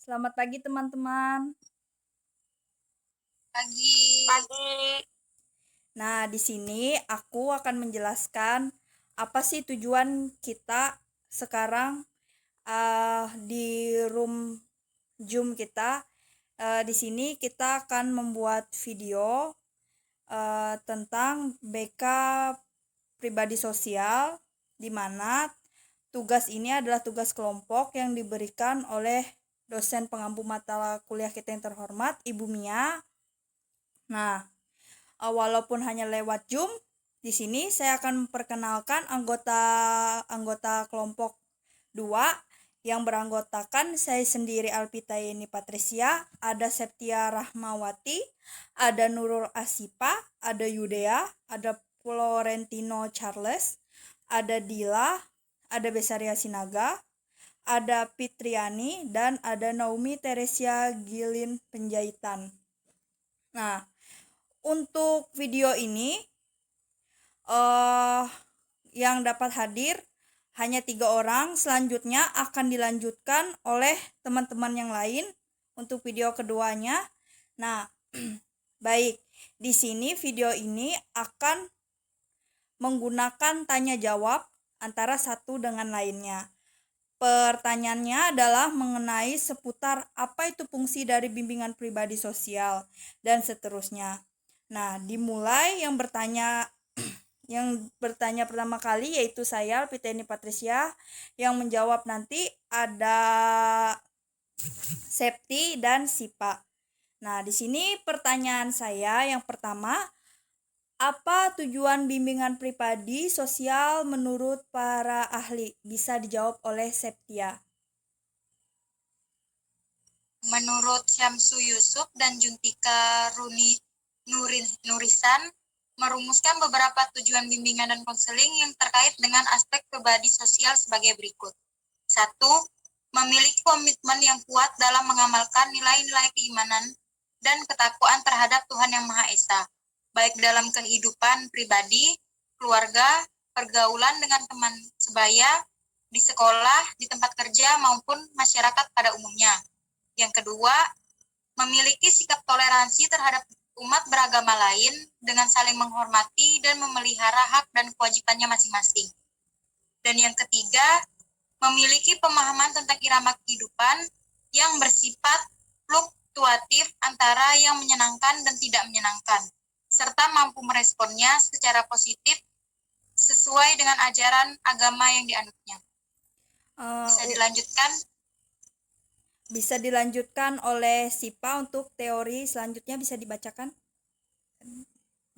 Selamat pagi teman-teman. Pagi. Nah, di sini aku akan menjelaskan apa sih tujuan kita sekarang di room Zoom kita. Di sini kita akan membuat video tentang BK pribadi sosial, di mana tugas ini adalah tugas kelompok yang diberikan oleh dosen pengampu mata kuliah kita yang terhormat, Ibu Mia. Nah, walaupun hanya lewat Zoom, di sini saya akan memperkenalkan anggota kelompok 2 yang beranggotakan saya sendiri Alpita Yeni Patricia, ada Septia Rahmawati, ada Nurul Asipa, ada Yudea, ada Florentino Charles, ada Dila, ada Besaria Sinaga, ada Fitriani, dan ada Naomi Teresia Gilin Penjahitan. Nah, untuk video ini yang dapat hadir hanya 3 orang. Selanjutnya akan dilanjutkan oleh teman-teman yang lain untuk video keduanya. Nah, baik. Di sini video ini akan menggunakan tanya jawab antara satu dengan lainnya. Pertanyaannya adalah mengenai seputar apa itu fungsi dari bimbingan pribadi sosial dan seterusnya. Nah, dimulai yang bertanya pertama kali yaitu saya, Piteni Patricia, yang menjawab nanti ada Septi dan Sipa. Nah, di sini pertanyaan saya yang pertama, apa tujuan bimbingan pribadi sosial menurut para ahli? Bisa dijawab oleh Septia. Menurut Syamsu Yusuf dan Juntika Nurisan, merumuskan beberapa tujuan bimbingan dan konseling yang terkait dengan aspek pribadi sosial sebagai berikut. 1. Memiliki komitmen yang kuat dalam mengamalkan nilai-nilai keimanan dan ketakwaan terhadap Tuhan Yang Maha Esa, baik dalam kehidupan pribadi, keluarga, pergaulan dengan teman sebaya, di sekolah, di tempat kerja, maupun masyarakat pada umumnya. Yang kedua, memiliki sikap toleransi terhadap umat beragama lain dengan saling menghormati dan memelihara hak dan kewajibannya masing-masing. Dan yang ketiga, memiliki pemahaman tentang irama kehidupan yang bersifat fluktuatif antara yang menyenangkan dan tidak menyenangkan, serta mampu meresponnya secara positif sesuai dengan ajaran agama yang dianutnya. Bisa dilanjutkan oleh Sipa untuk teori selanjutnya, bisa dibacakan,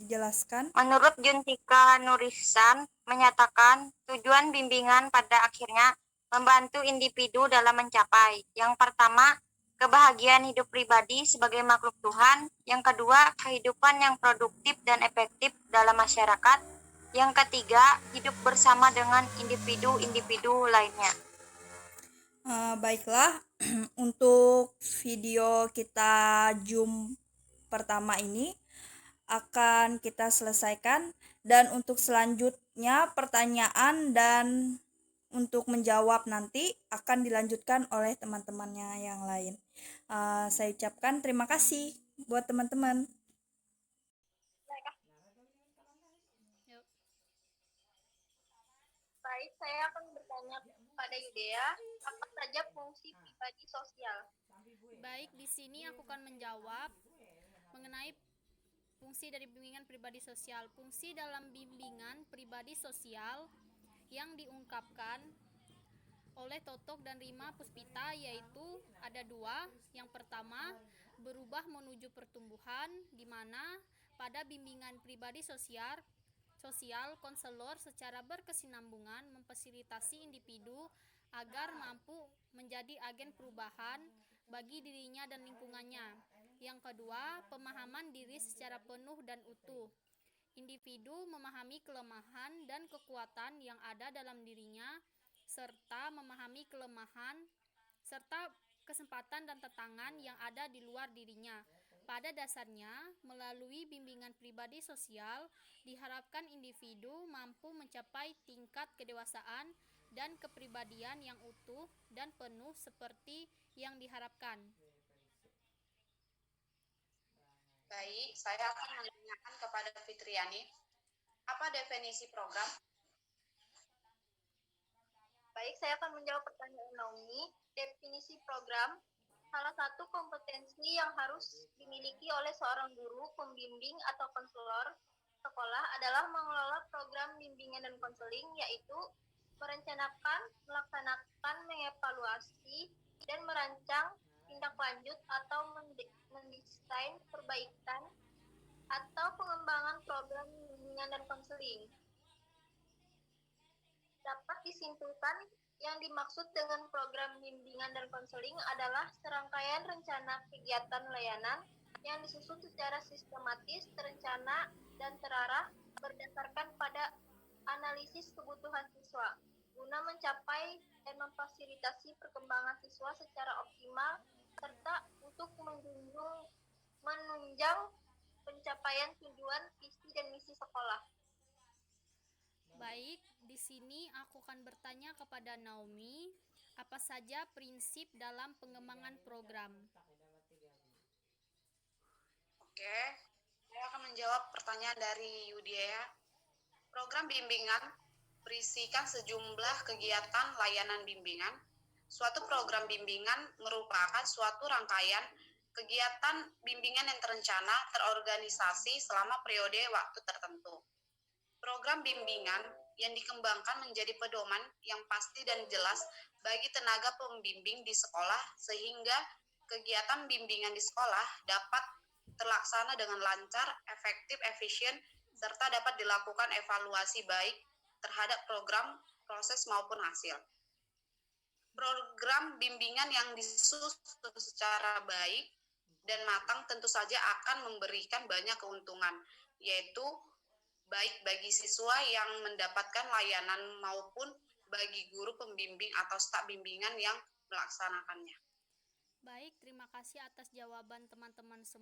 dijelaskan. Menurut Juntika Nurisan menyatakan tujuan bimbingan pada akhirnya membantu individu dalam mencapai yang pertama, kebahagiaan hidup pribadi sebagai makhluk Tuhan, yang kedua, kehidupan yang produktif dan efektif dalam masyarakat, yang ketiga, hidup bersama dengan individu-individu lainnya. Baiklah, untuk video kita Zoom pertama ini akan kita selesaikan, dan untuk selanjutnya pertanyaan dan untuk menjawab nanti akan dilanjutkan oleh teman-temannya yang lain. Saya ucapkan terima kasih buat teman-teman. Baik, saya akan bertanya kepada Yudea, apa saja fungsi pribadi sosial? Baik, di sini aku akan menjawab mengenai fungsi dari bimbingan pribadi sosial. Fungsi dalam bimbingan pribadi sosial yang diungkapkan oleh Totok dan Rima Puspita yaitu ada 2. Yang pertama, berubah menuju pertumbuhan, di mana pada bimbingan pribadi sosial konselor secara berkesinambungan memfasilitasi individu agar mampu menjadi agen perubahan bagi dirinya dan lingkungannya. Yang kedua, pemahaman diri secara penuh dan utuh. Individu memahami kelemahan dan kekuatan yang ada dalam dirinya, serta memahami kelemahan serta kesempatan dan tantangan yang ada di luar dirinya. Pada dasarnya, melalui bimbingan pribadi sosial, diharapkan individu mampu mencapai tingkat kedewasaan dan kepribadian yang utuh dan penuh seperti yang diharapkan. Baik, saya akan menanyakan kepada Fitriani, apa definisi program? Baik, saya akan menjawab pertanyaan Naomi. Definisi program, salah satu kompetensi yang harus dimiliki oleh seorang guru, pembimbing, atau konselor sekolah adalah mengelola program bimbingan dan konseling, yaitu merencanakan, melaksanakan, mengevaluasi, dan merancang tindak lanjut atau mendesain perbaikan atau pengembangan program bimbingan dan konseling. Dapat disimpulkan, yang dimaksud dengan program bimbingan dan konseling adalah serangkaian rencana kegiatan layanan yang disusun secara sistematis, terencana, dan terarah berdasarkan pada analisis kebutuhan siswa, guna mencapai dan memfasilitasi perkembangan siswa secara optimal, serta untuk menunjang pencapaian tujuan, visi, dan misi sekolah. Baik, di sini aku akan bertanya kepada Naomi, apa saja prinsip dalam pengembangan program? Oke, saya akan menjawab pertanyaan dari Yudia. Program bimbingan berisikan sejumlah kegiatan layanan bimbingan. Suatu program bimbingan merupakan suatu rangkaian kegiatan bimbingan yang terencana terorganisasi selama periode waktu tertentu. Program bimbingan yang dikembangkan menjadi pedoman yang pasti dan jelas bagi tenaga pembimbing di sekolah sehingga kegiatan bimbingan di sekolah dapat terlaksana dengan lancar, efektif, efisien, serta dapat dilakukan evaluasi baik terhadap program, proses maupun hasil. Program bimbingan yang disusun secara baik dan matang tentu saja akan memberikan banyak keuntungan, yaitu baik bagi siswa yang mendapatkan layanan maupun bagi guru pembimbing atau staf bimbingan yang melaksanakannya. Baik, terima kasih atas jawaban teman-teman semua.